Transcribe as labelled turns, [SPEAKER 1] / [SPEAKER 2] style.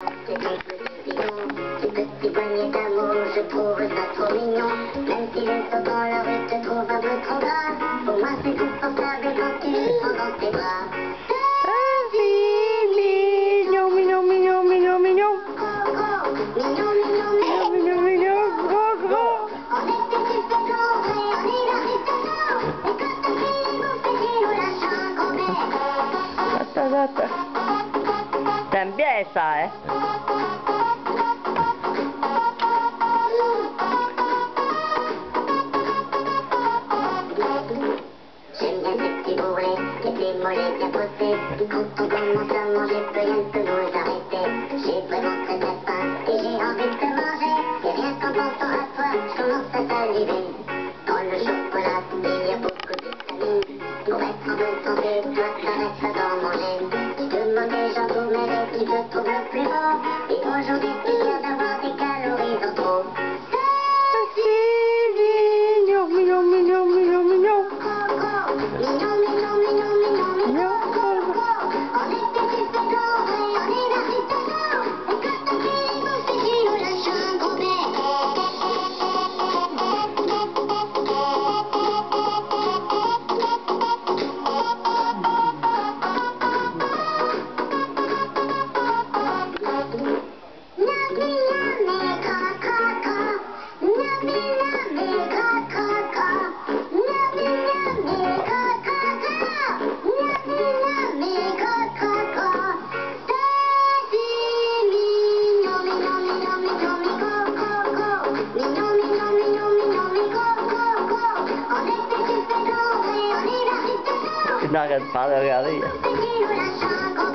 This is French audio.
[SPEAKER 1] C'est ton petit bidon, tes petits poignets d'amour, je trouve ça trop mignon. Même si les autres dans la rue te trouvent un peu trop gras, pour moi c'est confortable quand tu les prends dans tes bras.
[SPEAKER 2] C'est mignon, mignon, mignon, mignon, mignon.
[SPEAKER 1] Gros, mignon, mignon, mignon,
[SPEAKER 2] Mignon, mignon, gros, gros.
[SPEAKER 1] en été tu fais grand vrai, en hiver il fait chaud. Et quand t'as fini mon petit, nous lâche un gros bec.
[SPEAKER 2] Attends. T'aimes bien ça, hein?
[SPEAKER 1] J'aime bien ces petits bourrelets et tes mollets bien posés. Quand on commence à manger, plus rien ne peut nous arrêter. J'ai vraiment très très faim et j'ai envie de te manger. Et rien qu'en pensant à toi, je commence à saliver. Dans le chocolat, il y a beaucoup de vitamines. Pour être en bonne santé, toi t'arrêtes pas d'en manger. Je demande des gens d'où mais qui te trouvent le plus beau. Et aujourd'hui c'est bien d'avoir des calories en trop.
[SPEAKER 2] C'est mignon, mignon, mignon, mignon, mignon.
[SPEAKER 1] Mignon, mignon, mignon, mignon, mignon. En été tu fais grand vrai, en hiver il fait chaud. Et quand t'as fini mon petit, nous lâche un gros bec.
[SPEAKER 2] Tu n'arrêtes pas de regarder.
[SPEAKER 1] Petit, nous lâche un gros